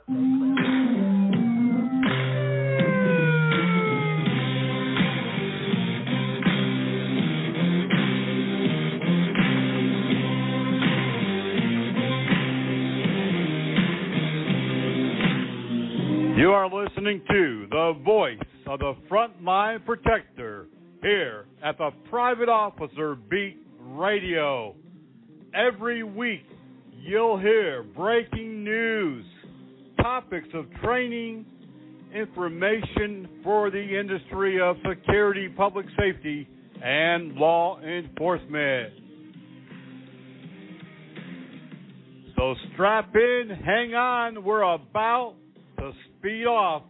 You are listening to the voice of the frontline protector here at the Private Officer Beat Radio. Every week you'll hear breaking news, topics of training, information for the industry of security, public safety, and law enforcement. So strap in, hang on, we're about to speed off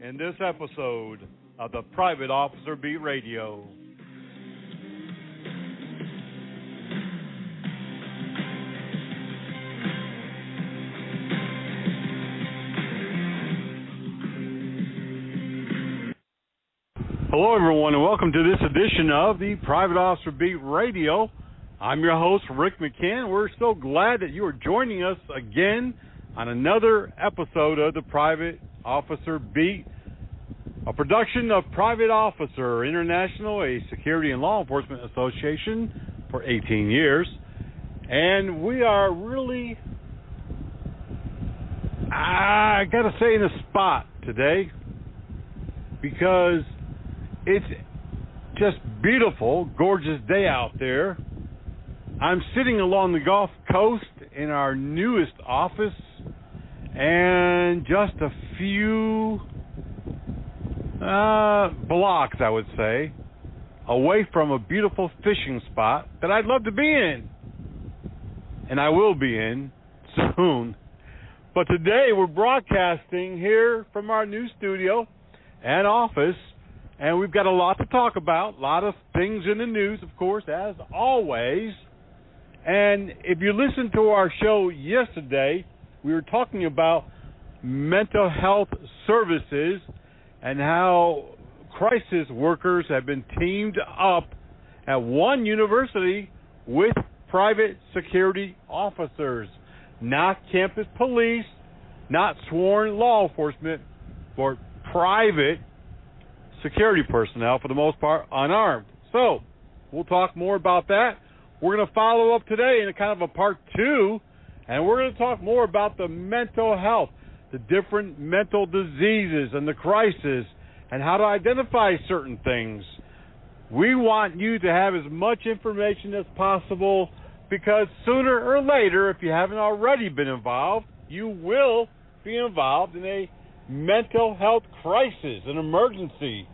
in this episode of the Private Officer Beat Radio. Hello, everyone, and welcome to this edition of the Private Officer Beat Radio. I'm your host, Rick McCann. We're so glad that you are joining us again on another episode of the Private Officer Beat, a production of Private Officer International, a security and law enforcement association for 18 years. And we are really, I got to say, in a spot today because it's just beautiful, gorgeous day out there. I'm sitting along the Gulf Coast in our newest office, and just a few blocks, I would say, away from a beautiful fishing spot that I'd love to be in. And I will be in soon. But today we're broadcasting here from our new studio and office, and we've got a lot to talk about, a lot of things in the news, of course, as always. And if you listened to our show yesterday, we were talking about mental health services and how crisis workers have been teamed up at one university with private security officers, not campus police, not sworn law enforcement, but private security personnel, for the most part, unarmed. So we'll talk more about that. We're going to follow up today in a kind of a part two, and we're going to talk more about the mental health, the different mental diseases and the crisis, and how to identify certain things. We want you to have as much information as possible because sooner or later, if you haven't already been involved, you will be involved in a mental health crisis, an emergency,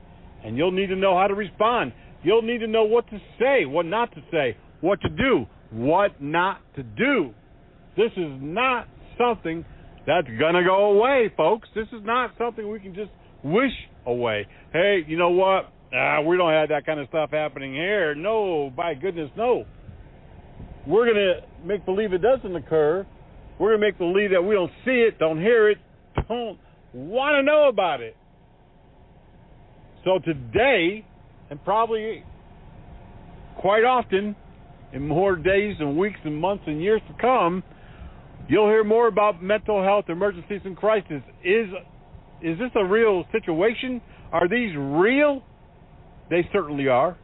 and you'll need to know how to respond. You'll need to know what to say, what not to say, what to do, what not to do. This is not something that's going to go away, folks. This is not something we can just wish away. Hey, you know what? We don't have that kind of stuff happening here. No, by goodness, no. We're going to make believe it doesn't occur. We're going to make believe that we don't see it, don't hear it, don't want to know about it. So today, and probably quite often, in more days and weeks and months and years to come, you'll hear more about mental health emergencies and crises. Is this a real situation? Are these real? They certainly are.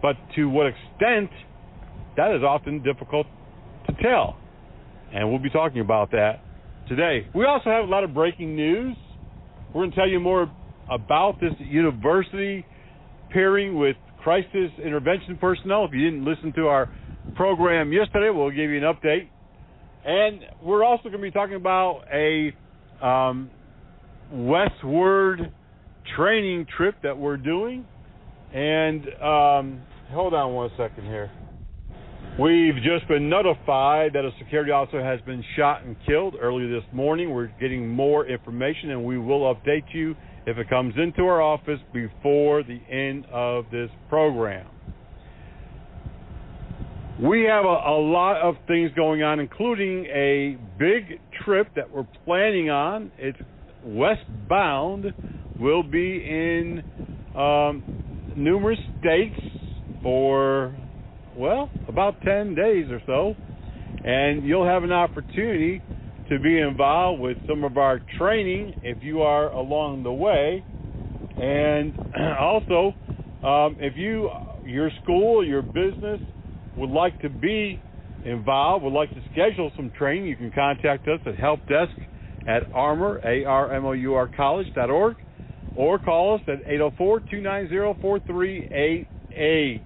But to what extent, that is often difficult to tell. And we'll be talking about that today. We also have a lot of breaking news. We're going to tell you more about this university pairing with crisis intervention personnel. If you didn't listen to our program yesterday, we'll give you an update. And we're also going to be talking about a westward training trip that we're doing. And hold on one second here. We've just been notified that a security officer has been shot and killed early this morning. We're getting more information, and we will update you if it comes into our office before the end of this program. We have a lot of things going on, including a big trip that we're planning on. It's westbound. We'll be in numerous states for, well, about 10 days or so. And you'll have an opportunity to be involved with some of our training if you are along the way. And also, if your school, your business would like to be involved, would like to schedule some training, you can contact us at helpdesk@armour, A-R-M-O-U-R college.org, or call us at 804-290-4388.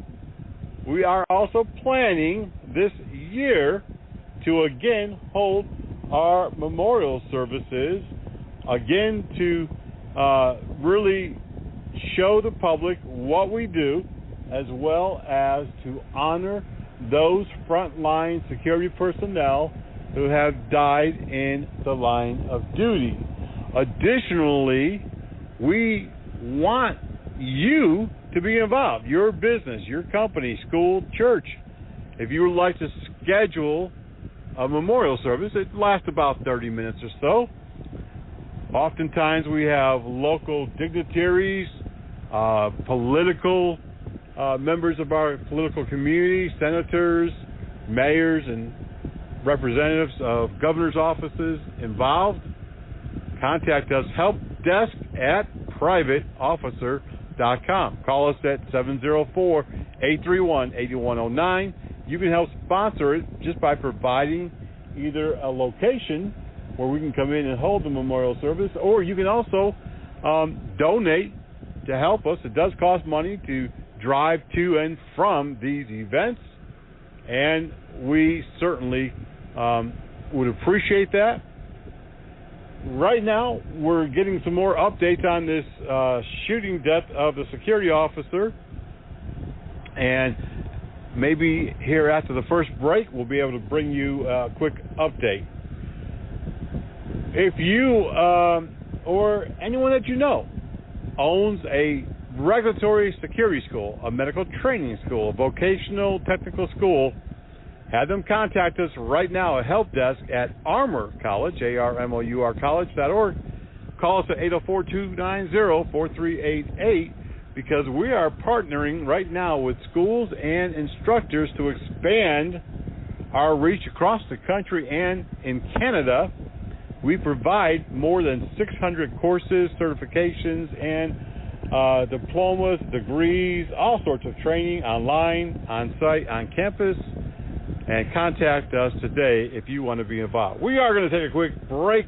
We are also planning this year to again hold our memorial services, again to really show the public what we do, as well as to honor those frontline security personnel who have died in the line of duty. Additionally, we want you to be involved, your business, your company, school, church. If you would like to schedule a memorial service, it lasts about 30 minutes or so. Oftentimes we have local dignitaries, political members of our political community, senators, mayors, and representatives of governor's offices involved. Contact us, helpdesk@privateofficer.com. Call us at 704-831-8109. You can help sponsor it just by providing either a location where we can come in and hold the memorial service, or you can also donate to help us. It does cost money to drive to and from these events, and we certainly would appreciate that. Right now, we're getting some more updates on this shooting death of the security officer, and maybe here after the first break, we'll be able to bring you a quick update. If you or anyone that you know owns a regulatory security school, a medical training school, a vocational technical school, have them contact us right now at helpdesk@Armour College, A-R-M-O-U-R college.org. Call us at 804-290-4388, because we are partnering right now with schools and instructors to expand our reach across the country and in Canada. We provide more than 600 courses, certifications, and diplomas, degrees, all sorts of training online, on site, on campus. And contact us today if you want to be involved. We are going to take a quick break,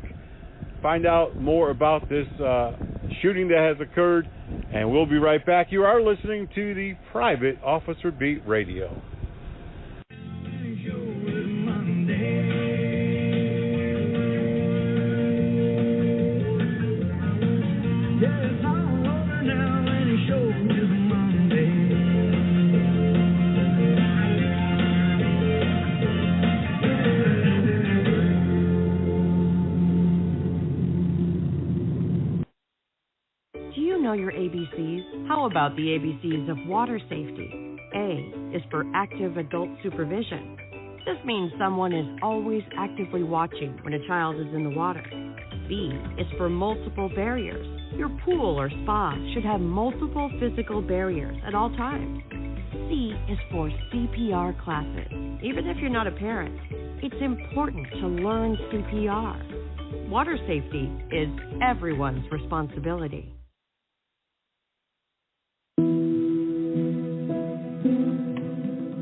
find out more about this shooting that has occurred, and we'll be right back. You are listening to the Private Officer Beat Radio. Your ABCs? How about the ABCs of water safety? A is for active adult supervision. This means someone is always actively watching when a child is in the water. B is for multiple barriers. Your pool or spa should have multiple physical barriers at all times. C is for CPR classes. Even if you're not a parent, it's important to learn CPR. Water safety is everyone's responsibility.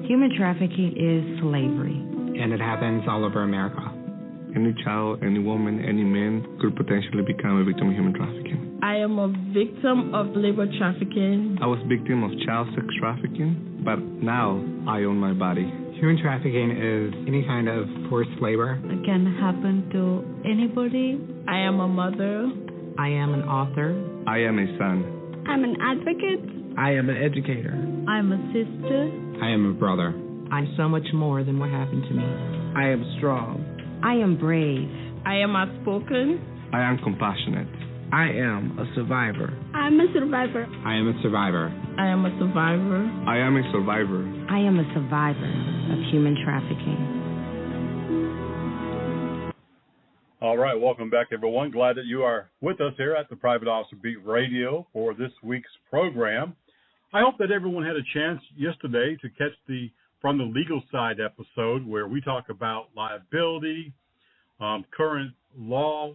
Human trafficking is slavery. And it happens all over America. Any child, any woman, any man could potentially become a victim of human trafficking. I am a victim of labor trafficking. I was victim of child sex trafficking, but now I own my body. Human trafficking is any kind of forced labor. It can happen to anybody. I am a mother. I am an author. I am a son. I'm an advocate. I am an educator. I'm a sister. I am a brother. I'm so much more than what happened to me. I am strong. I am brave. I am outspoken. I am compassionate. I am a survivor. I'm a survivor. I am a survivor. I am a survivor. I am a survivor. I am a survivor of human trafficking. All right, welcome back, everyone. Glad that you are with us here at the Private Officer Beat Radio for this week's program. I hope that everyone had a chance yesterday to catch the From the Legal Side episode, where we talk about liability, current law,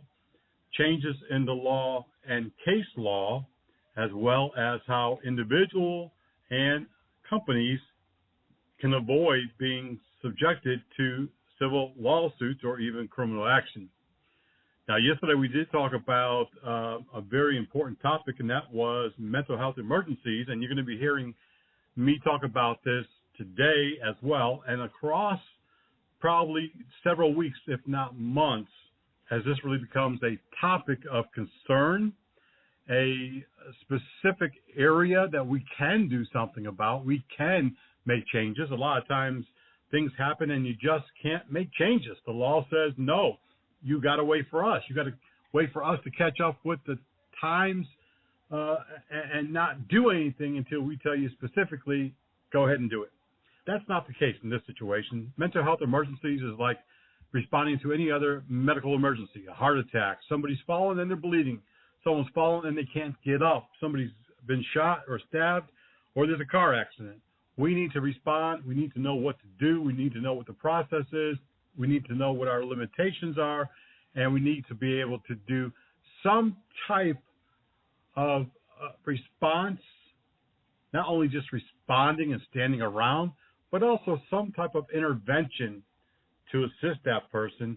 changes in the law and case law, as well as how individual and companies can avoid being subjected to civil lawsuits or even criminal action. Now, yesterday we did talk about a very important topic, and that was mental health emergencies, and you're going to be hearing me talk about this today as well, and across probably several weeks, if not months, as this really becomes a topic of concern, a specific area that we can do something about. We can make changes. A lot of times things happen and you just can't make changes. The law says, no, you got to wait for us. You got to wait for us to catch up with the times and not do anything until we tell you specifically, go ahead and do it. That's not the case in this situation. Mental health emergencies is like responding to any other medical emergency, a heart attack, somebody's fallen and they're bleeding, someone's fallen and they can't get up, somebody's been shot or stabbed, or there's a car accident. We need to respond. We need to know what to do. We need to know what the process is. We need to know what our limitations are, and we need to be able to do some type of response, not only just responding and standing around, but also some type of intervention to assist that person.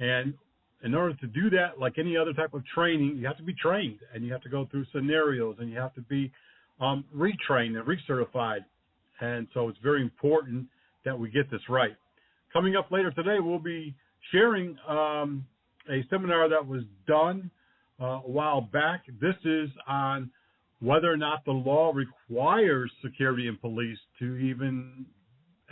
And in order to do that, like any other type of training, you have to be trained, and you have to go through scenarios, and you have to be retrained and recertified. And so it's very important that we get this right. Coming up later today, we'll be sharing a seminar that was done a while back. This is on whether or not the law requires security and police to even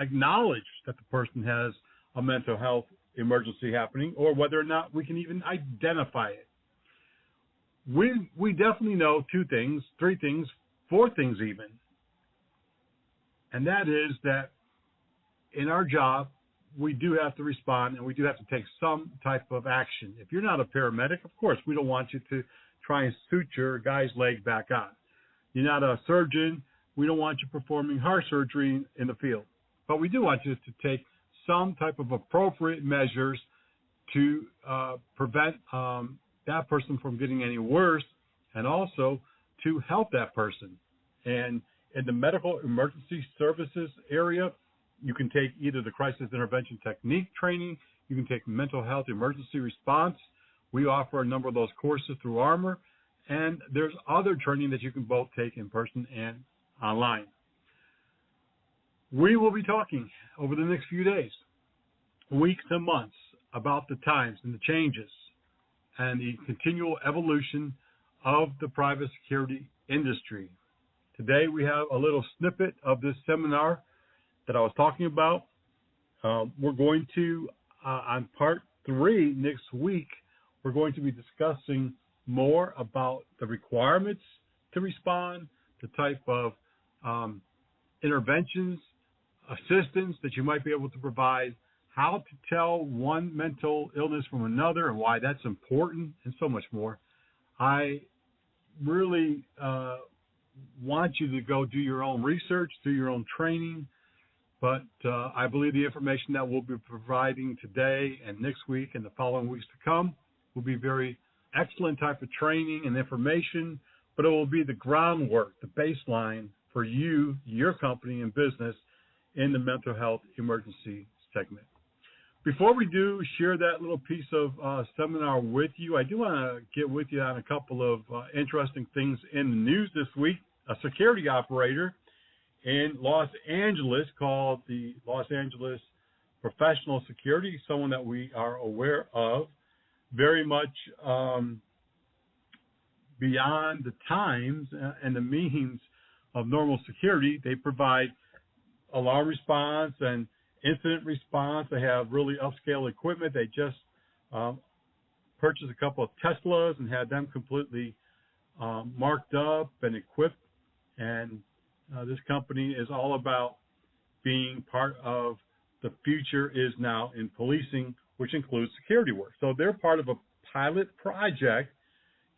acknowledge that the person has a mental health emergency happening, or whether or not we can even identify it. We definitely know 2 things, 3 things, 4 things even. And that is that in our job, we do have to respond and we do have to take some type of action. If you're not a paramedic, of course, we don't want you to try and suture a guy's leg back on. You're not a surgeon. We don't want you performing heart surgery in the field. But we do want you to take some type of appropriate measures to prevent that person from getting any worse, and also to help that person. And in the medical emergency services area, you can take either the crisis intervention technique training, you can take mental health emergency response. We offer a number of those courses through Armor, and there's other training that you can both take in person and online. We will be talking over the next few days, weeks and months, about the times and the changes and the continual evolution of the private security industry. Today we have a little snippet of this seminar that I was talking about. We're going to, on part 3 next week, we're going to be discussing more about the requirements to respond, the type of interventions, assistance that you might be able to provide, how to tell one mental illness from another and why that's important, and so much more. I really want you to go do your own research, do your own training, but I believe the information that we'll be providing today and next week and the following weeks to come will be very excellent type of training and information, but it will be the groundwork, the baseline for you, your company, and business in the mental health emergency segment. Before we do share that little piece of seminar with you, I do want to get with you on a couple of interesting things in the news this week. A security operator in Los Angeles called the Los Angeles Professional Security, someone that we are aware of, very much beyond the times and the means of normal security. They provide alarm response and incident response. They have really upscale equipment. They just purchased a couple of Teslas and had them completely marked up and equipped. And this company is all about being part of the future is now in policing, which includes security work. So they're part of a pilot project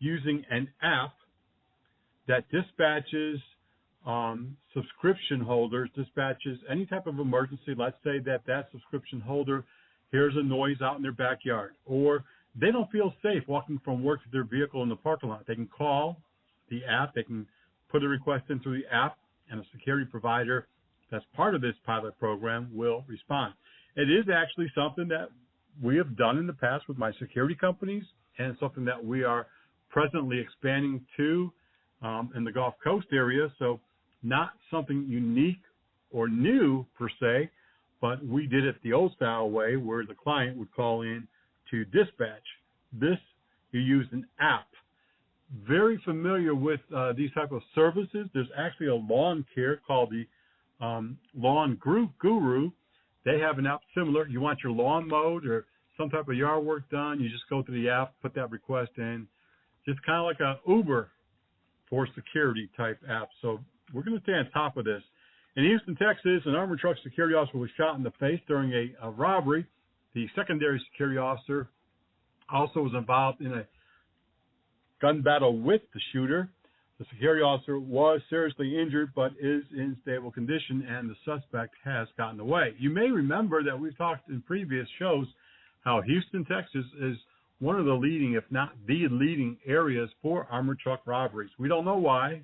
using an app that dispatches subscription holders, dispatches any type of emergency. Let's say that subscription holder hears a noise out in their backyard, or they don't feel safe walking from work to their vehicle in the parking lot. They can call the app. They can put a request in through the app, and a security provider that's part of this pilot program will respond. It is actually something that we have done in the past with my security companies, and something that we are presently expanding to in the Gulf Coast area. So not something unique or new per se, but we did it the old style way where the client would call in to dispatch. This, you use an app. Very familiar with these type of services. There's actually a lawn care called the Lawn Guru. They have an app similar. You want your lawn mowed or some type of yard work done, you just go to the app, put that request in. Just kind of like a Uber for security type app. So we're going to stay on top of this. In Houston, Texas, an armored truck security officer was shot in the face during a robbery. The secondary security officer also was involved in a gun battle with the shooter. The security officer was seriously injured but is in stable condition, and the suspect has gotten away. You may remember that we've talked in previous shows how Houston, Texas is one of the leading, if not the leading areas for armored truck robberies. We don't know why.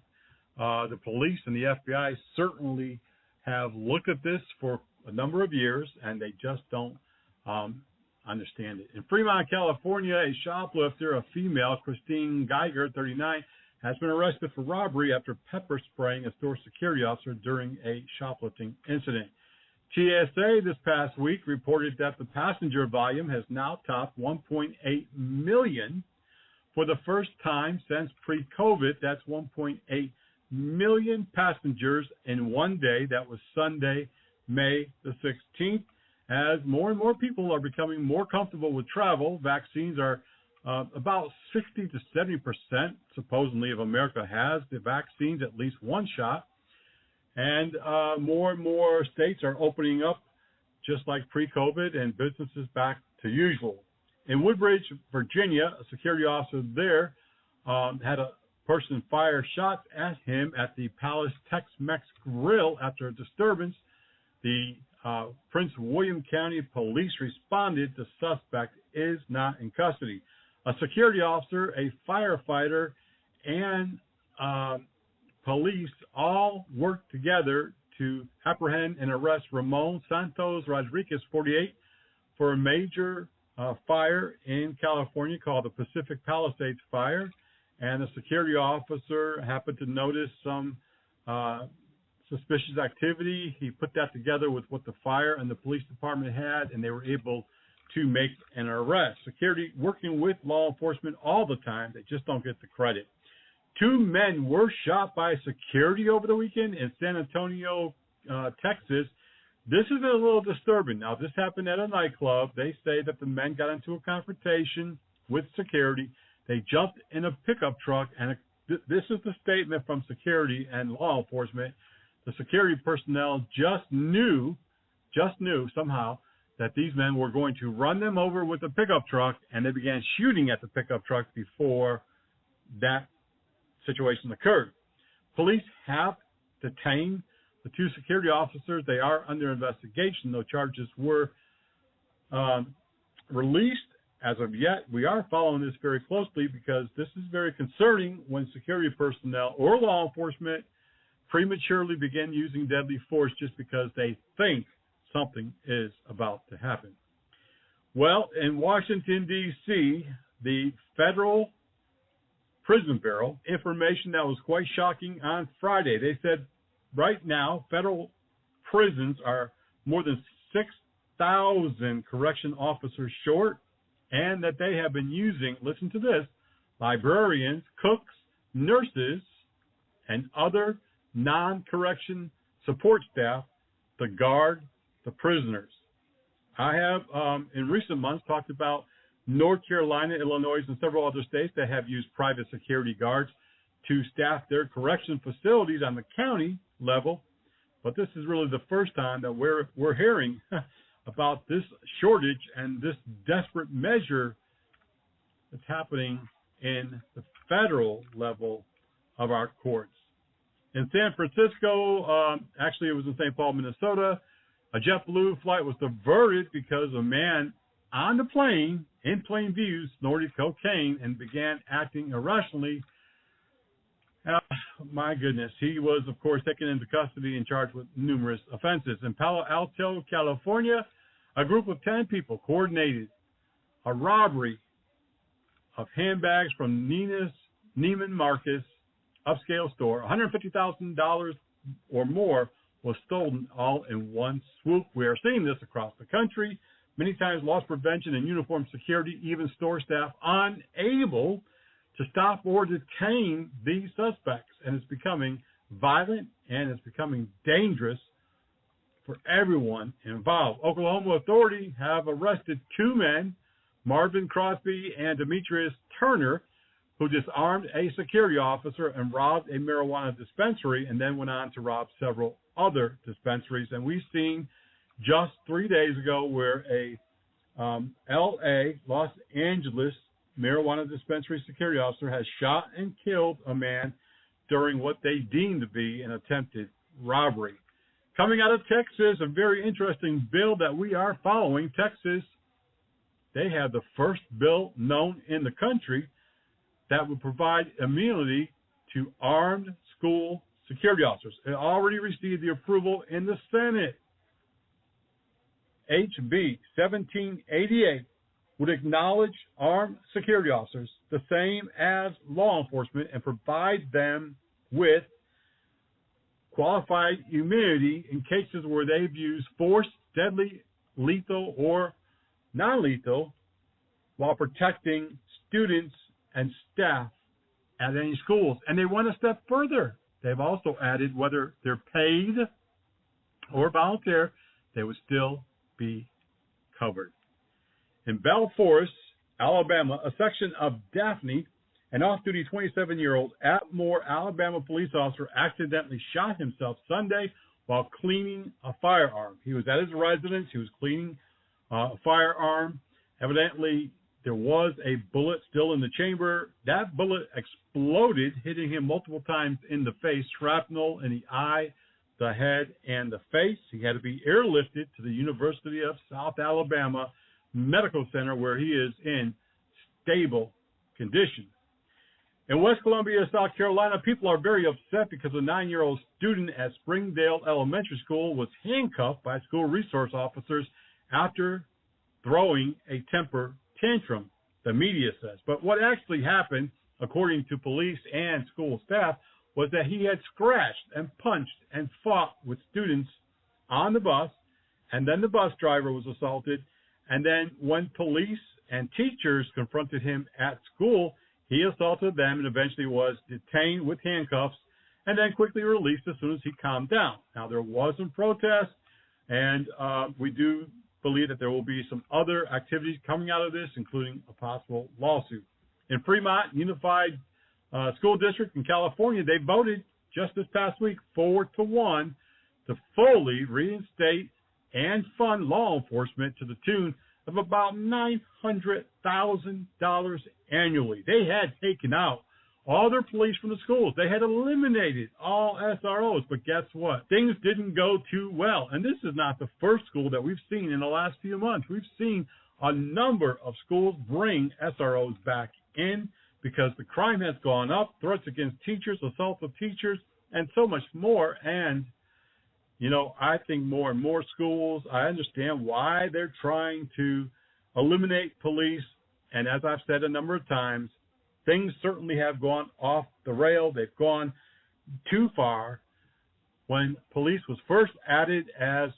The police and the FBI certainly have looked at this for a number of years, and they just don't understand it. In Fremont, California, a shoplifter, a female, Christine Geiger, 39, has been arrested for robbery after pepper spraying a store security officer during a shoplifting incident. TSA this past week reported that the passenger volume has now topped 1.8 million for the first time since pre-COVID. That's 1.8 million passengers in one day. That was Sunday, May the 16th. As more and more people are becoming more comfortable with travel, vaccines are about 60 to 70% supposedly of America has the vaccines, at least one shot. And more and more states are opening up just like pre-COVID, and businesses back to usual. In Woodbridge, Virginia, a security officer there had a person fire shots at him at the Palace Tex-Mex Grill after a disturbance. The Prince William County Police responded. The suspect is not in custody. A security officer, a firefighter, and police all worked together to apprehend and arrest Ramon Santos Rodriguez, 48, for a major fire in California called the Pacific Palisades Fire. And the security officer happened to notice some suspicious activity. He put that together with what the fire and the police department had, and they were able to make an arrest. Security working with law enforcement all the time. They just don't get the credit. 2 men were shot by security over the weekend in San Antonio, Texas. This is a little disturbing. Now, this happened at a nightclub. They say that the men got into a confrontation with security. They jumped in a pickup truck, and this is the statement from security and law enforcement. The security personnel just knew somehow that these men were going to run them over with a pickup truck, and they began shooting at the pickup truck before that situation occurred. Police have detained the 2 security officers. They are under investigation. No charges were released as of yet. We are following this very closely because this is very concerning when security personnel or law enforcement prematurely begin using deadly force just because they think something is about to happen. Well, in Washington, D.C., the Federal Prison Bureau, information that was quite shocking on Friday. They said right now federal prisons are more than 6,000 correction officers short, and that they have been using, listen to this, librarians, cooks, nurses, and other non-correction support staff to guard the prisoners. I have, in recent months, talked about North Carolina, Illinois, and several other states that have used private security guards to staff their correction facilities on the county level. But this is really the first time that we're hearing about this shortage and this desperate measure that's happening in the federal level of our courts. In San Francisco, actually it was in St. Paul, Minnesota, A JetBlue flight was diverted because a man on the plane, in plain view, snorted cocaine and began acting irrationally. My goodness. He was, of course, taken into custody and charged with numerous offenses. In Palo Alto, California, a group of 10 people coordinated a robbery of handbags from Neiman Marcus upscale store. $150,000 or more was stolen all in one swoop. We are seeing this across the country. Many times loss prevention and uniformed security, even store staff unable to stop or detain these suspects. And it's becoming violent and it's becoming dangerous for everyone involved. Oklahoma authorities have arrested two men, Marvin Crosby and Demetrius Turner, who disarmed a security officer and robbed a marijuana dispensary and then went on to rob several other dispensaries. And we've seen just 3 days ago where a L.A., Los Angeles, marijuana dispensary security officer has shot and killed a man during what they deemed to be an attempted robbery. Coming out of Texas, a very interesting bill that we are following. Texas, they have the first bill known in the country that would provide immunity to armed school security officers. It already received the approval in the Senate. HB 1788 would acknowledge armed security officers the same as law enforcement and provide them with qualified immunity in cases where they've used force, deadly, lethal, or non-lethal while protecting students and staff at any schools. And they went a step further. They've also added whether they're paid or volunteer, they would still be covered. In Bell Forest, Alabama, a section of Daphne, an off-duty 27-year-old Atmore, Alabama police officer accidentally shot himself Sunday while cleaning a firearm. He was at his residence. He was cleaning a firearm. Evidently, there was a bullet still in the chamber. That bullet exploded, hitting him multiple times in the face, shrapnel in the eye, the head, and the face. He had to be airlifted to the University of South Alabama Medical Center, where he is in stable condition. In West Columbia, South Carolina, people are very upset because a 9-year-old student at Springdale Elementary School was handcuffed by school resource officers after throwing a temper tantrum, the media says. But what actually happened, according to police and school staff, was that he had scratched and punched and fought with students on the bus, and then the bus driver was assaulted. And then when police and teachers confronted him at school, he assaulted them and eventually was detained with handcuffs and then quickly released as soon as he calmed down. Now, there was some protest, and we do believe that there will be some other activities coming out of this, including a possible lawsuit. In Fremont Unified School District in California, they voted just this past week 4-1 to fully reinstate and fund law enforcement to the tune of about $900,000 annually. They had taken out all their police from the schools. They had eliminated all SROs. But guess what? Things didn't go too well. And this is not the first school that we've seen in the last few months. We've seen a number of schools bring SROs back in because the crime has gone up, threats against teachers, assaults of teachers, and so much more. And you know, I think more and more schools, I understand why they're trying to eliminate police. And as I've said a number of times, things certainly have gone off the rail. They've gone too far. When police was first added as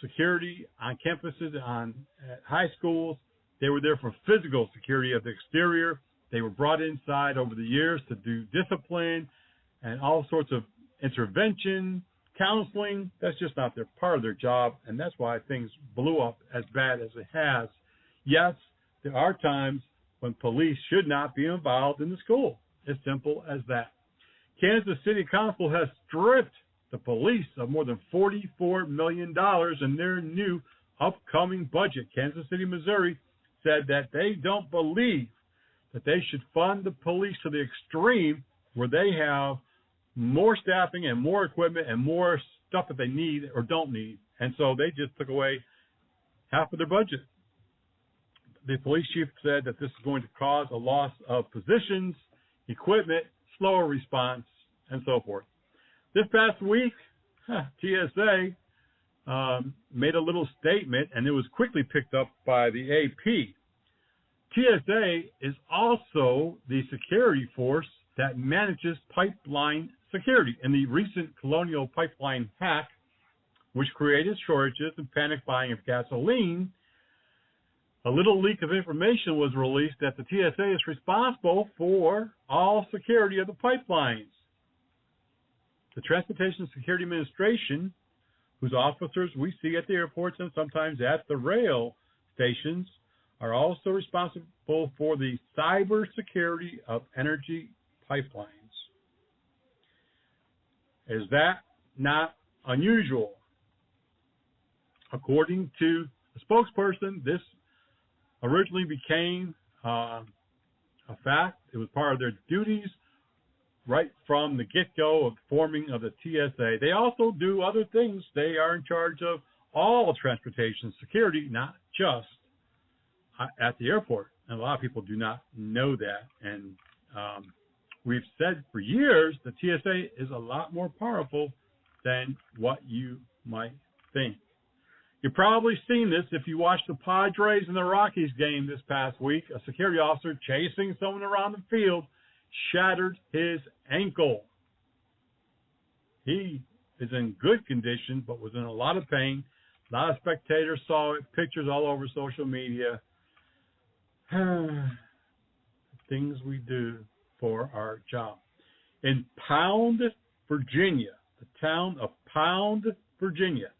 security on campuses, at high schools, they were there for physical security of the exterior. They were brought inside over the years to do discipline and all sorts of intervention, counseling. That's just not their part of their job, and that's why things blew up as bad as it has. Yes, there are times when police should not be involved in the school. As simple as that. Kansas City Council has stripped the police of more than $44 million in their new upcoming budget. Kansas City, Missouri said that they don't believe that they should fund the police to the extreme where they have more staffing and more equipment and more stuff that they need or don't need And so they just took away half of their budget. The police chief said that this is going to cause a loss of positions, equipment, slower response, and so forth. This past week, TSA made a little statement, and it was quickly picked up by the AP. TSA is also the security force that manages pipeline security. In the recent Colonial Pipeline hack, which created shortages and panic buying of gasoline, a little leak of information was released that the TSA is responsible for all security of the pipelines. The Transportation Security Administration, whose officers we see at the airports and sometimes at the rail stations, are also responsible for the cyber security of energy pipelines. Is that not unusual? According to a spokesperson, this originally became a fact. It was part of their duties right from the get-go of forming of the TSA. They also do other things. They are in charge of all transportation security, not just at the airport. And a lot of people do not know that. And we've said for years the TSA is a lot more powerful than what you might think. You've probably seen this if you watched the Padres and the Rockies game this past week. A security officer chasing someone around the field shattered his ankle. He is in good condition, but was in a lot of pain. A lot of spectators saw it, pictures all over social media. Things we do for our job. In Pound, Virginia, the town of Pound, Virginia,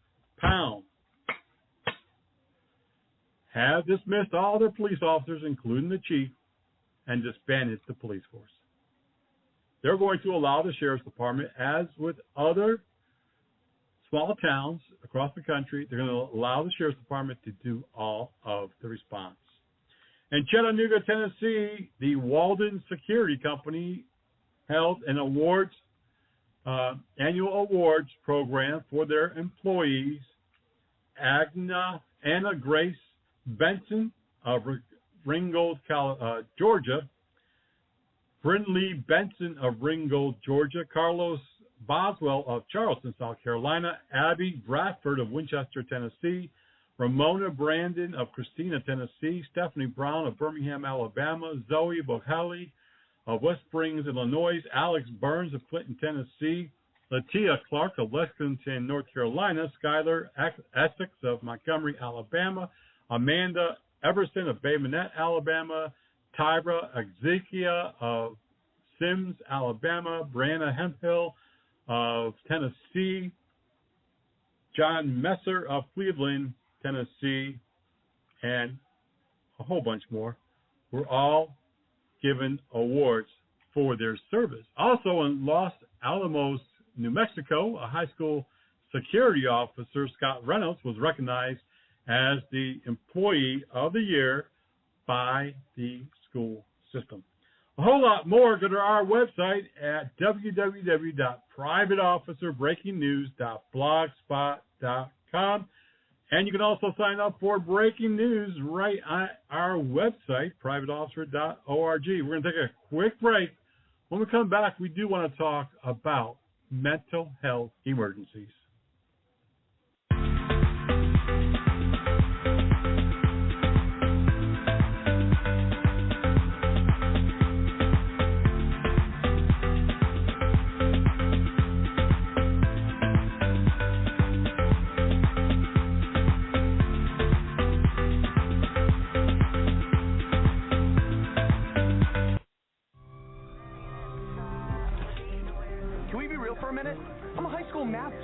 have dismissed all their police officers, including the chief, and disbanded the police force. They're going to allow the sheriff's department, as with other small towns across the country, they're going to allow the sheriff's department to do all of the response. In Chattanooga, Tennessee, the Walden Security Company held an annual awards program for their employees. Anna Grace Benson of Ringgold, Georgia, Brindley Benson of Ringgold, Georgia, Carlos Boswell of Charleston, South Carolina, Abby Bradford of Winchester, Tennessee, Ramona Brandon of Christina, Tennessee, Stephanie Brown of Birmingham, Alabama, Zoe Bohali of West Springs, Illinois, Alex Burns of Clinton, Tennessee, Latia Clark of Lexington, North Carolina, Skylar Essex of Montgomery, Alabama, Amanda Everson of Bay Minette, Alabama, Tyra Exekia of Sims, Alabama, Brianna Hemphill of Tennessee, John Messer of Cleveland, Tennessee, and a whole bunch more were all given awards for their service. Also in Los Alamos, New Mexico, a high school security officer, Scott Reynolds, was recognized as the Employee of the Year by the school system. A whole lot more, go to our website at www.privateofficerbreakingnews.blogspot.com. And you can also sign up for breaking news right on our website, privateofficer.org. We're going to take a quick break. When we come back, we do want to talk about mental health emergencies.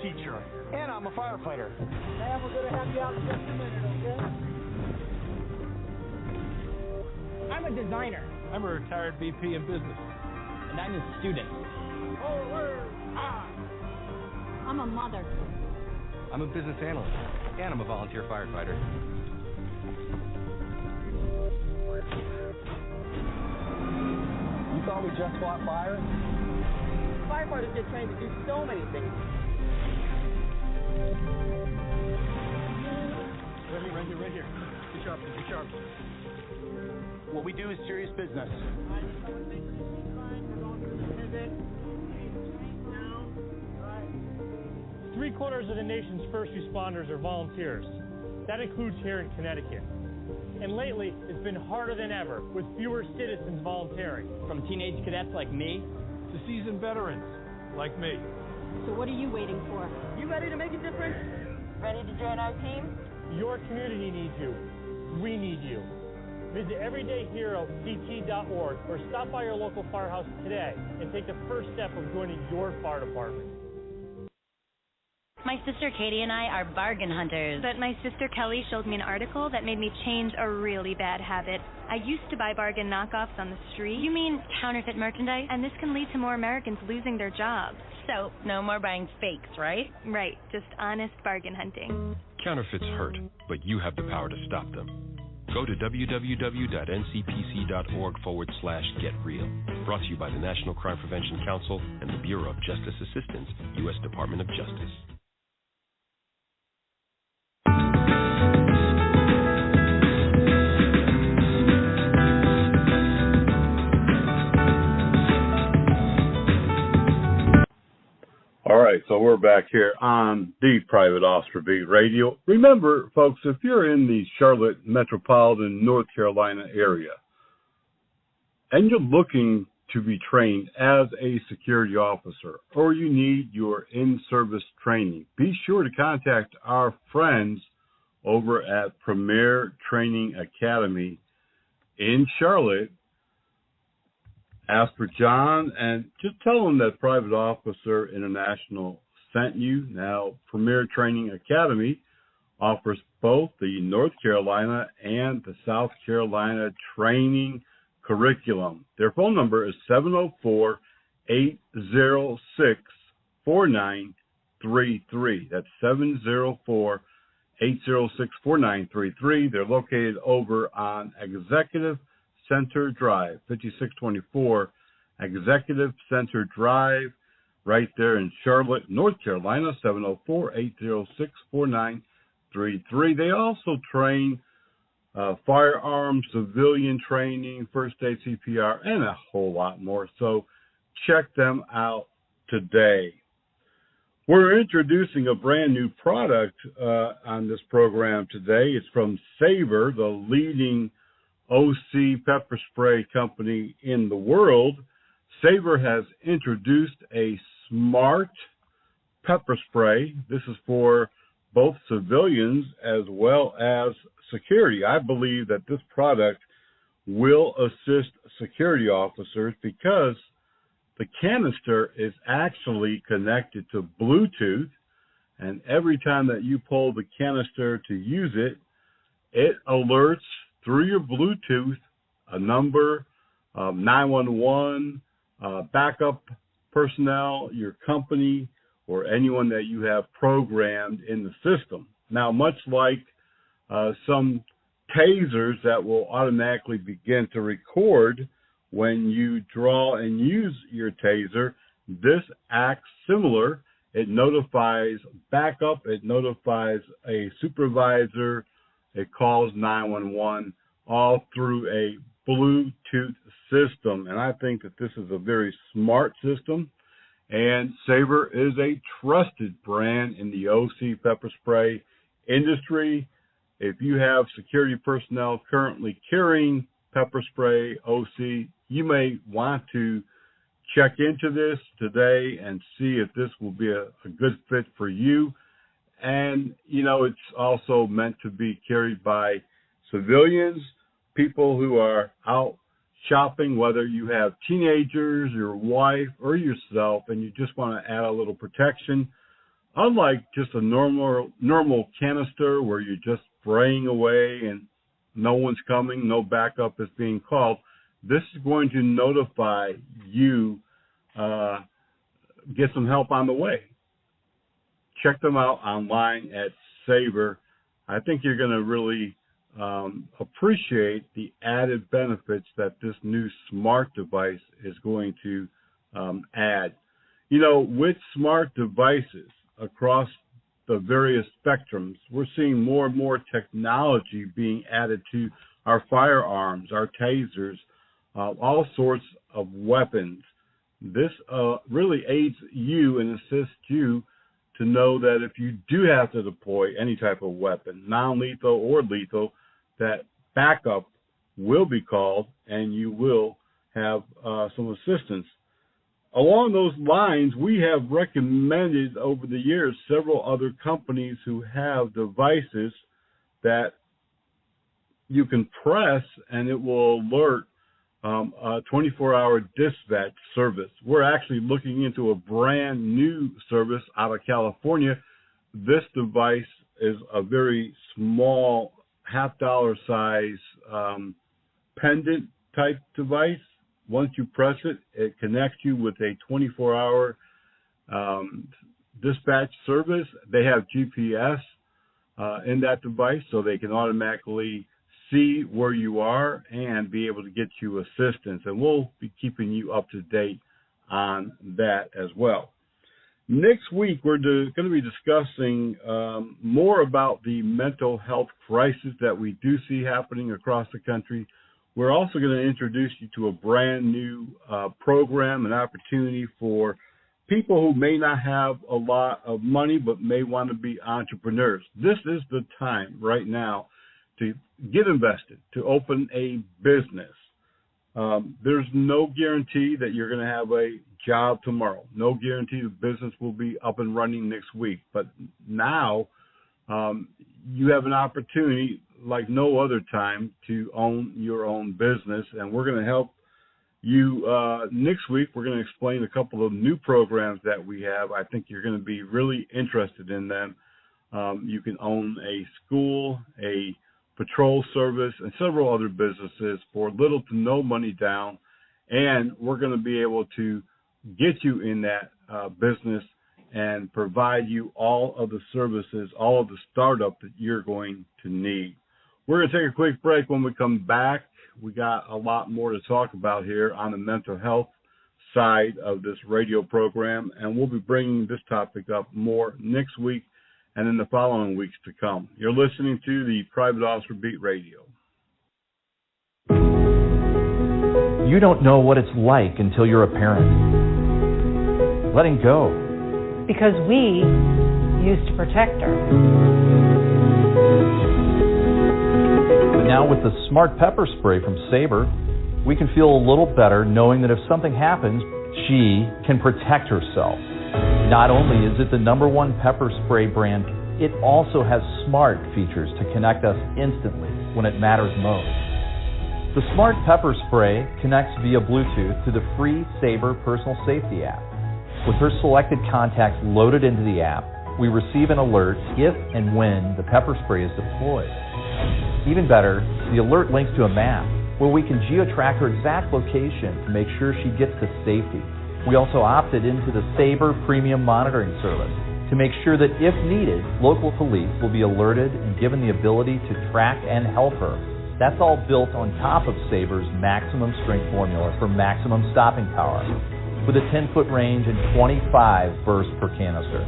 Teacher, and I'm a firefighter. Ma'am, we're going to have you out in just a minute, okay? I'm a designer. I'm a retired VP in business. And I'm a student. I'm a mother. I'm a business analyst, and I'm a volunteer firefighter. You thought we just fought fire? Firefighters get trained to do so many things. Right here. Be sharp. What we do is serious business. Three-quarters of the nation's first responders are volunteers. That includes here in Connecticut. And lately, it's been harder than ever, with fewer citizens volunteering. From teenage cadets like me to seasoned veterans like me. So what are you waiting for? You ready to make a difference? Ready to join our team? Your community needs you. We need you. Visit everydayheroct.org or stop by your local firehouse today and take the first step of joining your fire department. My sister Katie and I are bargain hunters. But my sister Kelly showed me an article that made me change a really bad habit. I used to buy bargain knockoffs on the street. You mean counterfeit merchandise? And this can lead to more Americans losing their jobs. So, no more buying fakes, right? Right, just honest bargain hunting. Counterfeits hurt, but you have the power to stop them. Go to www.ncpc.org/getreal. Brought to you by the National Crime Prevention Council and the Bureau of Justice Assistance, U.S. Department of Justice. All right, so we're back here on the Private Officer Beat Radio. Remember, folks, if you're in the Charlotte metropolitan North Carolina area and you're looking to be trained as a security officer or you need your in-service training, be sure to contact our friends over at Premier Training Academy in Charlotte. Ask for John and just tell him that Private Officer International sent you. Now, Premier Training Academy offers both the North Carolina and the South Carolina training curriculum. Their phone number is 704-806-4933. That's 704-806-4933. They're located over on Executive Center Drive, 5624 Executive Center Drive, right there in Charlotte, North Carolina, 704-806-4933. They also train firearms, civilian training, first aid, CPR, and a whole lot more. So check them out today. We're introducing a brand new product on this program today. It's from Saber, the leading OC pepper spray company in the world. Saber has introduced a smart pepper spray. This is for both civilians as well as security. I believe that this product will assist security officers because the canister is actually connected to Bluetooth, and every time that you pull the canister to use it, it alerts through your Bluetooth a number, 911, backup personnel, your company, or anyone that you have programmed in the system. Now, much like some tasers that will automatically begin to record when you draw and use your taser, this acts similar. It notifies backup, it notifies a supervisor, it calls 911, all through a Bluetooth system. And I think that this is a very smart system. And Saber is a trusted brand in the OC pepper spray industry. If you have security personnel currently carrying pepper spray OC, you may want to check into this today and see if this will be a good fit for you. And, you know, it's also meant to be carried by civilians, people who are out shopping, whether you have teenagers, your wife, or yourself, and you just want to add a little protection. Unlike just a normal canister where you're just spraying away and no one's coming, no backup is being called, this is going to notify you, get some help on the way. Check them out online at Saber. I think you're going to really appreciate the added benefits that this new smart device is going to add. You know, with smart devices across the various spectrums. We're seeing more and more technology being added to our firearms, our tasers, all sorts of weapons. This really aids you and assists you to know that if you do have to deploy any type of weapon, non-lethal or lethal, that backup will be called and you will have some assistance. Along those lines, we have recommended over the years several other companies who have devices that you can press and it will alert a 24-hour dispatch service. We're actually looking into a brand new service out of California. This device is a very small, $half size pendant type device. Once you press it, it connects you with a 24-hour dispatch service. They have GPS in that device, so they can automatically see where you are and be able to get you assistance. And we'll be keeping you up to date on that as well. Next week, we're going to be discussing more about the mental health crisis that we do see happening across the country. We're also going to introduce you to a brand new program, an opportunity for people who may not have a lot of money but may want to be entrepreneurs. This is the time right now to get invested, to open a business. There's no guarantee that you're going to have a job tomorrow. No guarantee the business will be up and running next week. But now you have an opportunity like no other time to own your own business, and we're going to help you next week. We're going to explain a couple of new programs that we have. I think you're going to be really interested in them. You can own a school, a patrol service, and several other businesses for little to no money down, and we're going to be able to get you in that business and provide you all of the services, all of the startup that you're going to need. We're going to take a quick break. When we come back, we got a lot more to talk about here on the mental health side of this radio program, and we'll be bringing this topic up more next week and in the following weeks to come. You're listening to the Private Officer Beat Radio. You don't know what it's like until you're a parent. Letting go. Because we used to protect her. But now with the Smart Pepper Spray from Sabre, we can feel a little better knowing that if something happens, she can protect herself. Not only is it the #1 pepper spray brand, it also has smart features to connect us instantly when it matters most. The Smart Pepper Spray connects via Bluetooth to the free Sabre personal safety app. With her selected contacts loaded into the app, we receive an alert if and when the pepper spray is deployed. Even better, the alert links to a map where we can geo-track her exact location to make sure she gets to safety. We also opted into the Sabre Premium Monitoring Service to make sure that if needed, local police will be alerted and given the ability to track and help her. That's all built on top of Sabre's maximum strength formula for maximum stopping power, with a 10-foot range and 25 bursts per canister.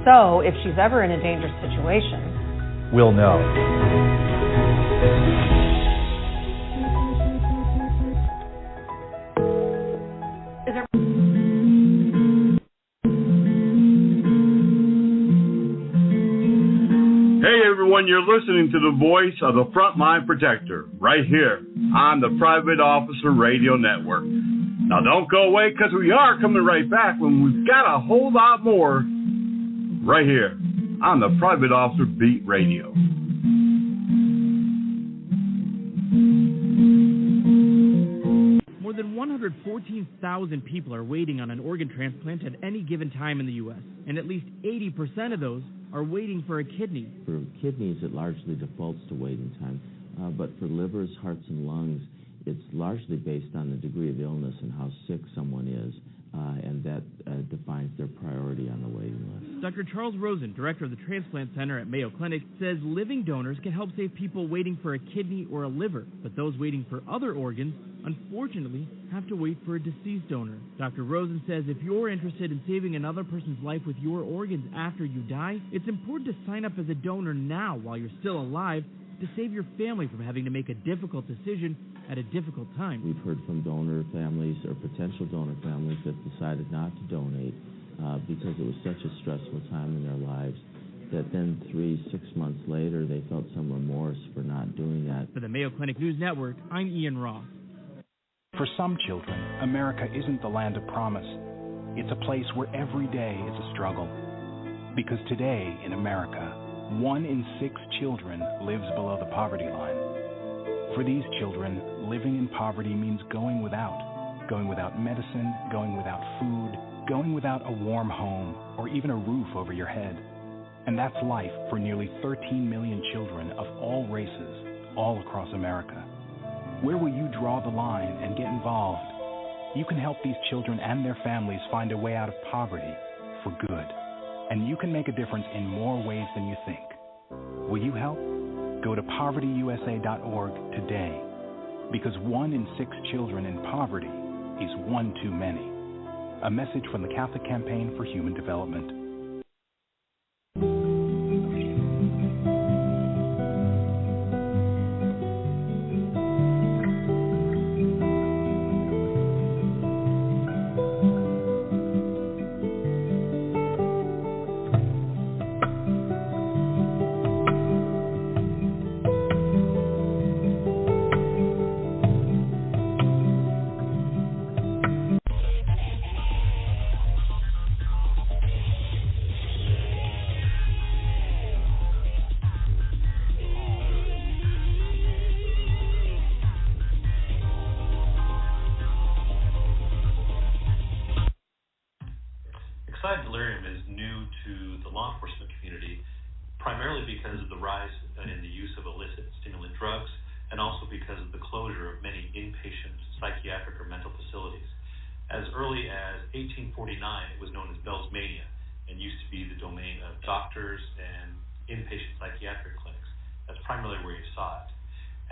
So, if she's ever in a dangerous situation, we'll know. You're listening to the voice of the Frontline Protector right here on the Private Officer Radio Network. Now don't go away, because we are coming right back when we've got a whole lot more right here on the Private Officer Beat Radio. More than 114,000 people are waiting on an organ transplant at any given time in the U.S., and at least 80% of those are waiting for a kidney. For kidneys, it largely defaults to waiting time, but for livers, hearts, and lungs, it's largely based on the degree of illness and how sick someone is, and that defines their priority on the waiting list. Dr. Charles Rosen, director of the Transplant Center at Mayo Clinic, says living donors can help save people waiting for a kidney or a liver, but those waiting for other organs unfortunately, have to wait for a deceased donor. Dr. Rosen says if you're interested in saving another person's life with your organs after you die, it's important to sign up as a donor now while you're still alive to save your family from having to make a difficult decision at a difficult time. We've heard from donor families or potential donor families that decided not to donate because it was such a stressful time in their lives that then 3-6 months later they felt some remorse for not doing that. For the Mayo Clinic News Network, I'm Ian Ross. For some children, America isn't the land of promise. It's a place where every day is a struggle. Because today in America, 1 in 6 children lives below the poverty line. For these children, living in poverty means going without medicine, going without food, going without a warm home, or even a roof over your head. And that's life for nearly 13 million children of all races, all across America. Where will you draw the line and get involved? You can help these children and their families find a way out of poverty for good. And you can make a difference in more ways than you think. Will you help? Go to povertyusa.org today. Because 1 in 6 children in poverty is one too many. A message from the Catholic Campaign for Human Development. Excited delirium is new to the law enforcement community, primarily because of the rise in the use of illicit stimulant drugs, and also because of the closure of many inpatient psychiatric or mental facilities. As early as 1849, it was known as Bell's Mania, and used to be the domain of doctors and inpatient psychiatric clinics. That's primarily where you saw it.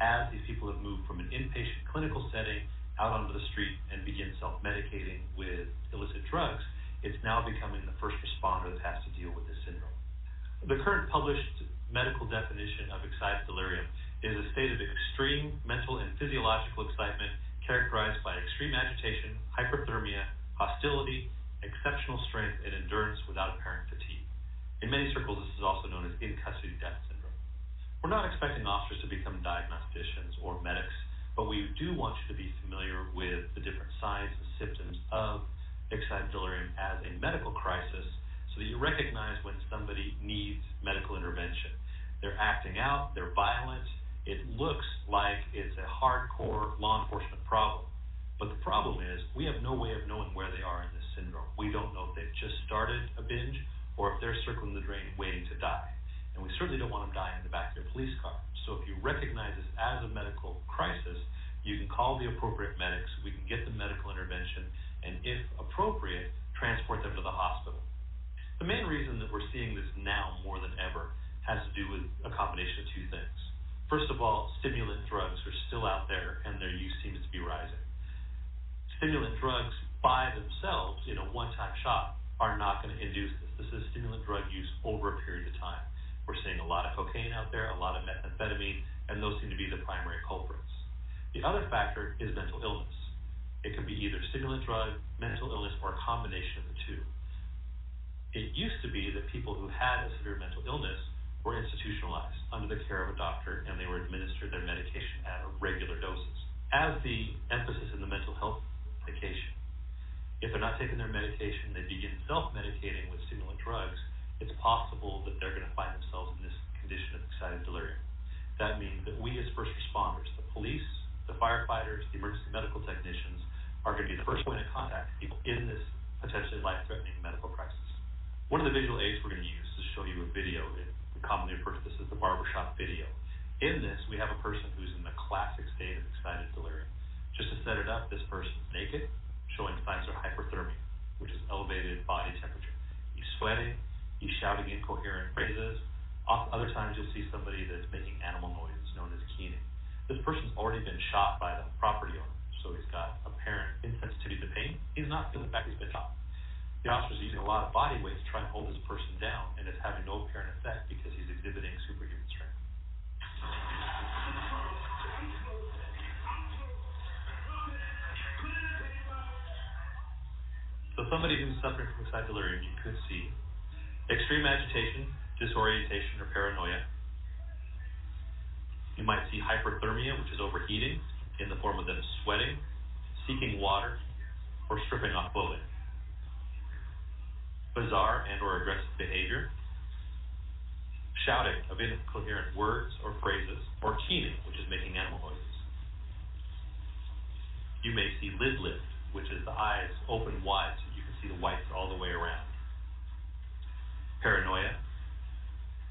As these people have moved from an inpatient clinical setting out onto the street and begin self-medicating with illicit drugs, it's now becoming the first responder that has to deal with this syndrome. The current published medical definition of excited delirium is a state of extreme mental and physiological excitement characterized by extreme agitation, hyperthermia, hostility, exceptional strength, and endurance without apparent fatigue. In many circles, this is also known as in-custody death syndrome. We're not expecting officers to become diagnosticians or medics, but we do want you to be familiar with the different signs and symptoms of excited delirium as a medical crisis so that you recognize when somebody needs medical intervention. They're acting out, they're violent, it looks like it's a hardcore law enforcement problem. But the problem is we have no way of knowing where they are in this syndrome. We don't know if they've just started a binge or if they're circling the drain waiting to die. And we certainly don't want them dying in the back of your police car. So if you recognize this as a medical crisis, you can call the appropriate medics, we can get the medical intervention, and if appropriate, transport them to the hospital. The main reason that we're seeing this now more than ever has to do with a combination of two things. First of all, stimulant drugs are still out there and their use seems to be rising. Stimulant drugs by themselves in a one-time shot are not going to induce this. This is stimulant drug use over a period of time. We're seeing a lot of cocaine out there, a lot of methamphetamine, and those seem to be the primary culprits. The other factor is mental illness. It can be either stimulant drug, mental illness, or a combination of the two. It used to be that people who had a severe mental illness were institutionalized under the care of a doctor, and they were administered their medication at regular doses. As the emphasis in the mental health medication, if they're not taking their medication, they begin self-medicating with stimulant drugs, it's possible that they're going to find themselves in this condition of excited delirium. That means that we as first responders, the police, the firefighters, the emergency medical technicians, are going to be the first point of contact with people in this potentially life-threatening medical crisis. One of the visual aids we're going to use is to show you a video. We commonly refer to this as the barbershop video. In this, we have a person who's in the classic state of excited delirium. Just to set it up, this person's naked, showing signs of hyperthermia, which is elevated body temperature. He's sweating, he's shouting incoherent phrases. Other times you'll see somebody that's making animal noises known as keening. This person's already been shot by the property owner, so does not feel the fact he's been shot. The officer is using a lot of body weight to try and hold this person down, and it's having no apparent effect because he's exhibiting superhuman strength. So somebody who's suffering from excited delirium, you could see extreme agitation, disorientation, or paranoia. You might see hyperthermia, which is overheating, in the form of them sweating, seeking water, or stripping off clothing. Bizarre and or aggressive behavior, shouting of incoherent words or phrases, or keening, which is making animal noises. You may see lid lift, which is the eyes open wide so you can see the whites all the way around. Paranoia,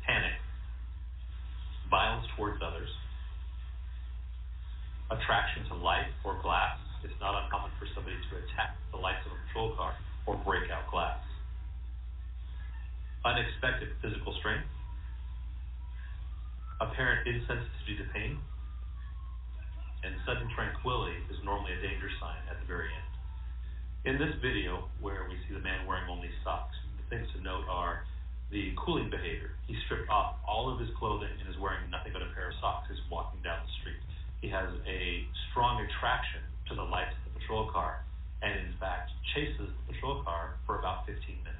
panic, violence towards others, attraction to light or glass. It's not uncommon for somebody to attack the lights of a patrol car or break out glass. Unexpected physical strength, apparent insensitivity to pain, and sudden tranquility is normally a danger sign at the very end. In this video, where we see the man wearing only socks, the things to note are the cooling behavior. He stripped off all of his clothing and is wearing nothing but a pair of socks as walking down the street. He has a strong attraction to the lights of the patrol car and, in fact, chases the patrol car for about 15 minutes.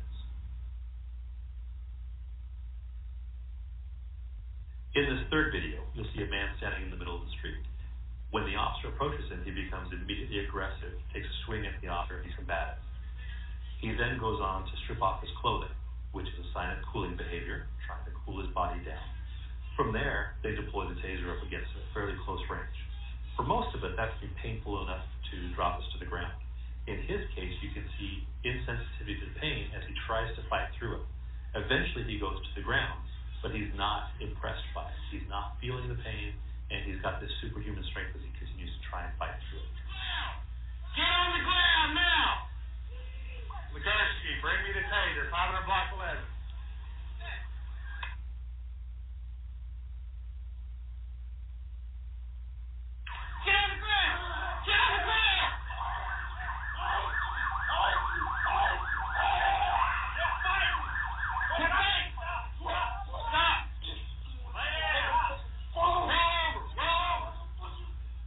In this third video, you'll see a man standing in the middle of the street. When the officer approaches him, he becomes immediately aggressive, takes a swing at the officer, and he's combative. He then goes on to strip off his clothing, which is a sign of cooling behavior, trying to cool his body down. From there, they deploy the taser up against a fairly close range. For most of it, that's been painful enough to drop us to the ground. In his case, you can see insensitivity to pain as he tries to fight through it. Eventually, he goes to the ground, but he's not impressed by it. He's not feeling the pain, and he's got this superhuman strength as he continues to try and fight through it. Get on the ground now! Legarski, bring me the taser, 500 block 11. Get on the ground! Get on the ground! Get fighting! Stop!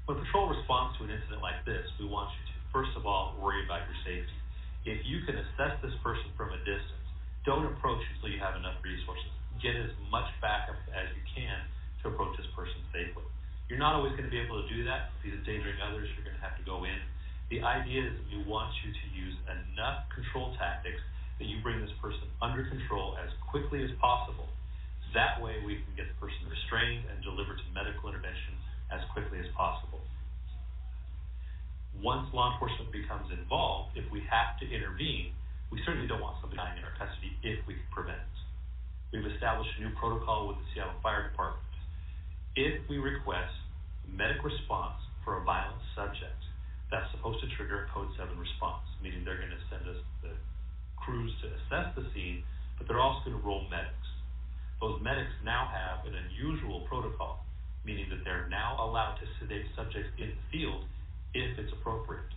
When patrol responds to an incident like this, we want you to, first of all, worry about your safety. If you can assess this person from a distance, don't approach until you have enough resources. Get as much backup as you can to approach this person safely. You're not always going to be able to do that. If he's endangering others, you're going to have to go in. The idea is that we want you to use enough control tactics that you bring this person under control as quickly as possible. That way we can get the person restrained and delivered to medical intervention as quickly as possible. Once law enforcement becomes involved, if we have to intervene, we certainly don't want somebody dying in our custody if we can prevent it. We've established a new protocol with the Seattle Fire Department. If we request medic response for a violent subject, that's supposed to trigger a Code 7 response, meaning they're going to send us the crews to assess the scene, but they're also going to roll medics. Those medics now have an unusual protocol, meaning that they're now allowed to sedate subjects in the field if it's appropriate.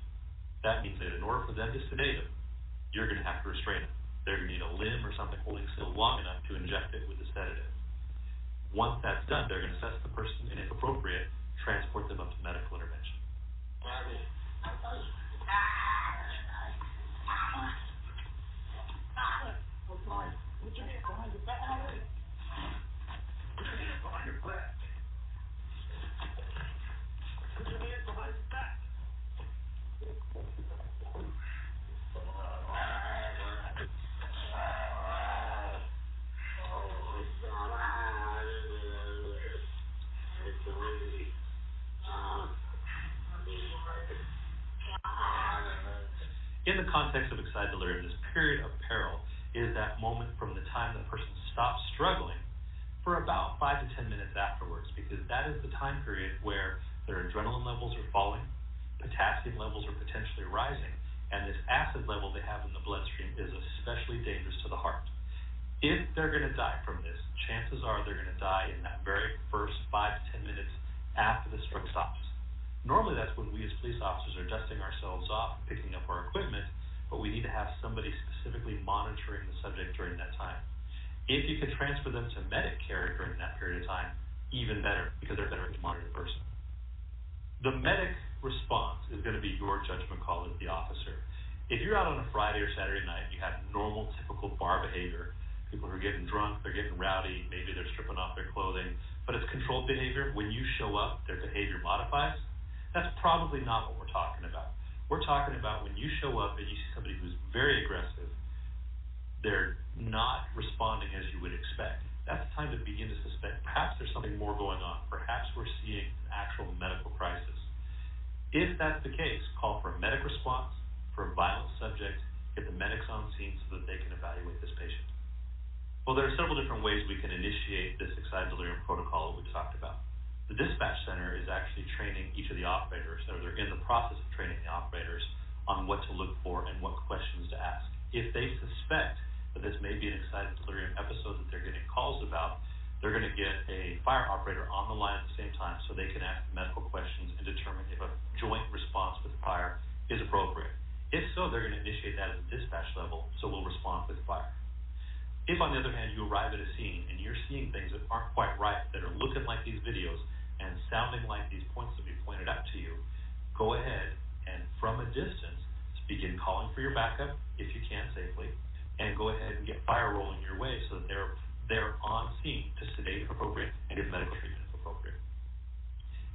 That means that in order for them to sedate them, you're going to have to restrain them. They're going to need a limb or something holding still long enough to inject it with the sedative. Once that's done, they're going to assess the person and, if appropriate, transport them up to medical intervention. In the context of excited delirium, this period of peril is that moment from the time the person stops struggling for about 5 to 10 minutes afterwards, because that is the time period where their adrenaline levels are falling, potassium levels are potentially rising, and this acid level they have in the bloodstream is especially dangerous to the heart. If they're going to die from this, chances are they're going to die in that very first 5 to 10 minutes after the stroke stops. Normally that's when we as police officers are dusting ourselves off, picking up our equipment, monitoring the subject during that time. If you could transfer them to medic care during that period of time, even better, because they're better to monitor the person. The medic response is going to be your judgment call as the officer. If you're out on a Friday or Saturday night and you have normal, typical bar behavior, people who are getting drunk, they're getting rowdy, maybe they're stripping off their clothing, but it's controlled behavior, when you show up, their behavior modifies, that's probably not what we're talking about. We're talking about when you show up and you see somebody who's very aggressive, they're not responding as you would expect. That's the time to begin to suspect perhaps there's something more going on. Perhaps we're seeing an actual medical crisis. If that's the case, call for a medic response for a violent subject, get the medics on scene so that they can evaluate this patient. Well, there are several different ways we can initiate this excited delirium protocol that we talked about. The dispatch center is actually training each of the operators, or they're in the process of training the operators on what to look for and what questions to ask. If they suspect that this may be an excited delirium episode that they're getting calls about, they're going to get a fire operator on the line at the same time so they can ask medical questions and determine if a joint response with fire is appropriate. If so, they're going to initiate that at the dispatch level, so we'll respond with fire. If, on the other hand, you arrive at a scene and you're seeing things that aren't quite right, that are looking like these videos and sounding like these points that we pointed out to you, go ahead and, from a distance, begin calling for your backup, if you can safely, and go ahead and get fire rolling your way so that they're on scene to sedate if appropriate and give medical treatment if appropriate.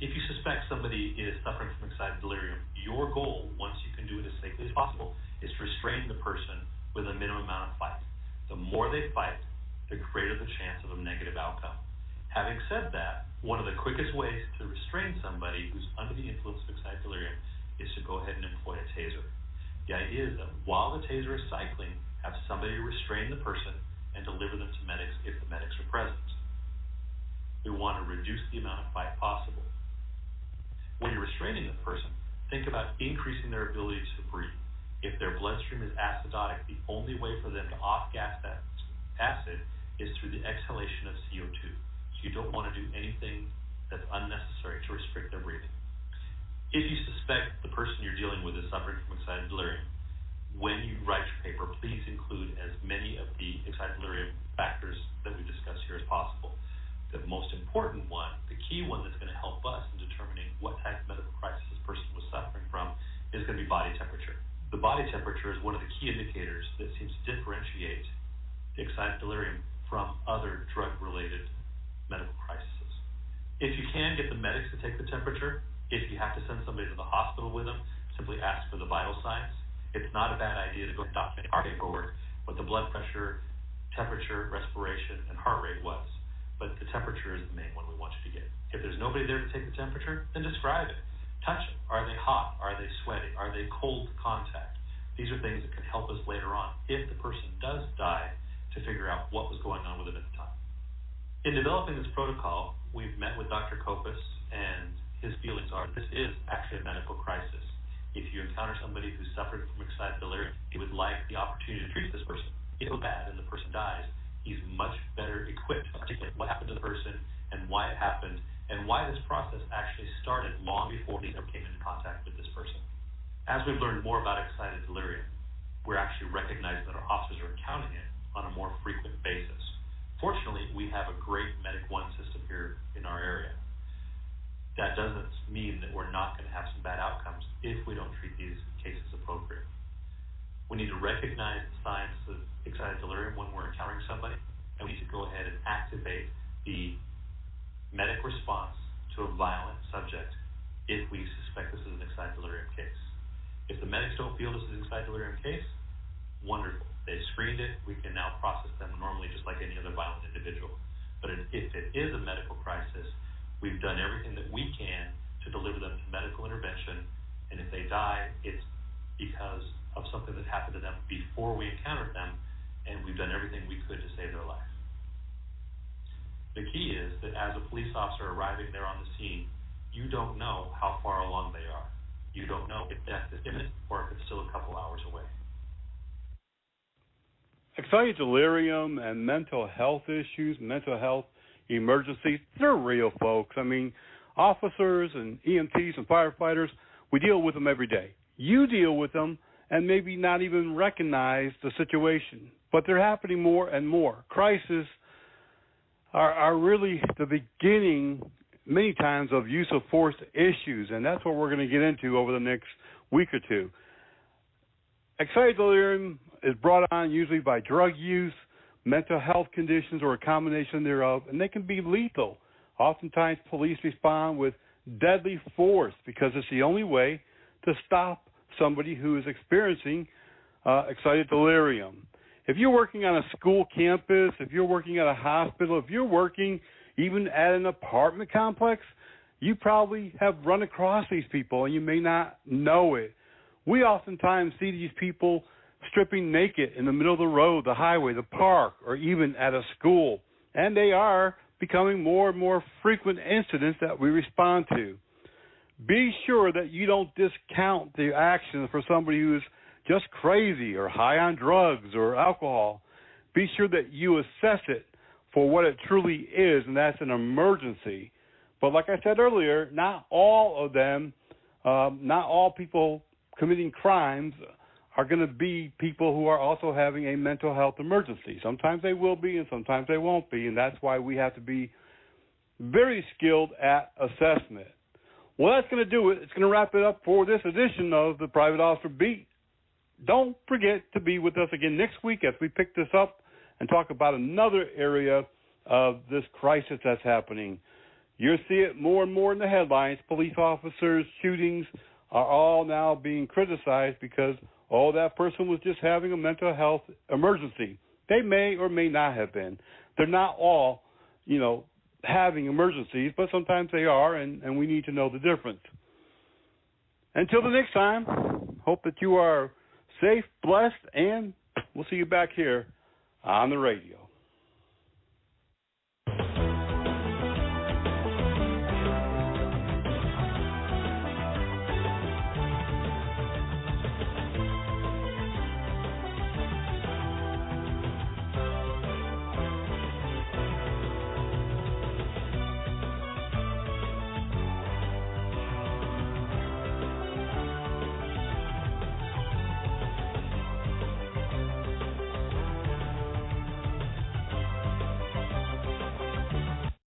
If you suspect somebody is suffering from excited delirium, your goal, once you can do it as safely as possible, is to restrain the person with a minimum amount of fight. The more they fight, the greater the chance of a negative outcome. Having said that, one of the quickest ways to restrain somebody who's under the influence of excited delirium is to go ahead and employ a taser. The idea is that while the taser is cycling, have somebody restrain the person and deliver them to medics if the medics are present. We want to reduce the amount of fight possible. When you're restraining the person, think about increasing their ability to breathe. If their bloodstream is acidotic, the only way for them to off-gas that acid is through the exhalation of CO2. So you don't want to do anything that's unnecessary to restrict their breathing. If you suspect the person you're dealing with is suffering from excited delirium, when you write your paper, please include as many of the excited delirium factors that we discussed here as possible. The most important one, the key one that's going to help us in determining what type of medical crisis this person was suffering from, is going to be body temperature. The body temperature is one of the key indicators that seems to differentiate the excited delirium from other drug-related medical crises. If you can get the medics to take the temperature, if you have to send somebody to the hospital with them, simply ask for the vital signs. It's not a bad idea to go and document our paperwork what the blood pressure, temperature, respiration, and heart rate was. But the temperature is the main one we want you to get. If there's nobody there to take the temperature, then describe it. Touch them. Are they hot? Are they sweaty? Are they cold contact? These are things that can help us later on if the person does die to figure out what was going on with them at the time. In developing this protocol, we've met with Dr. Kopis, and his feelings are this is actually a medical crisis. If you encounter somebody who's suffered from excited delirium, he would like the opportunity to treat this person. If it was bad and the person dies, he's much better equipped to articulate what happened to the person and why it happened and why this process actually started long before he ever came into contact with this person. As we've learned more about excited delirium, we're actually recognizing that our officers are encountering it on a more frequent basis. Fortunately, we have a great Medic One system here in our area. That doesn't mean that we're not going to have some bad outcomes if we don't treat these cases appropriately. We need to recognize the signs of excited delirium when we're encountering somebody, and we need to go ahead and activate the medic response to a violent subject if we suspect this is an excited delirium case. If the medics don't feel this is an excited delirium case, wonderful. They've screened it. We can now process them normally just like any other violent individual. But if it is a medical crisis, we've done everything that we can to deliver them to medical intervention, and if they die, it's because of something that happened to them before we encountered them, and we've done everything we could to save their life. The key is that as a police officer arriving there on the scene, you don't know how far along they are. You don't know if death is imminent or if it's still a couple hours away. Excited delirium and mental health issues, mental health emergencies, they're real, folks. I mean, officers and EMTs and firefighters, we deal with them every day. You deal with them, and maybe not even recognize the situation. But they're happening more and more. Crises are really the beginning, many times, of use of force issues, and that's what we're going to get into over the next week or two. Excited delirium is brought on usually by drug use, mental health conditions, or a combination thereof, and they can be lethal. Oftentimes, police respond with deadly force because it's the only way to stop somebody who is experiencing excited delirium. If you're working on a school campus, if you're working at a hospital, if you're working even at an apartment complex, you probably have run across these people and you may not know it. We oftentimes see these people stripping naked in the middle of the road, the highway, the park, or even at a school. And they are becoming more and more frequent incidents that we respond to. Be sure that you don't discount the actions for somebody who is just crazy or high on drugs or alcohol. Be sure that you assess it for what it truly is, and that's an emergency. But like I said earlier, not all of them, not all people committing crimes are going to be people who are also having a mental health emergency. Sometimes they will be and sometimes they won't be, and that's why we have to be very skilled at assessment. Well, that's going to do it. It's going to wrap it up for this edition of the Private Officer Beat. Don't forget to be with us again next week as we pick this up and talk about another area of this crisis that's happening. You'll see it more and more in the headlines. Police officers, shootings are all now being criticized because, oh, that person was just having a mental health emergency. They may or may not have been. They're not all, having emergencies, but sometimes they are, and we need to know the difference. Until the next time, hope that you are safe, blessed, and we'll see you back here on the radio.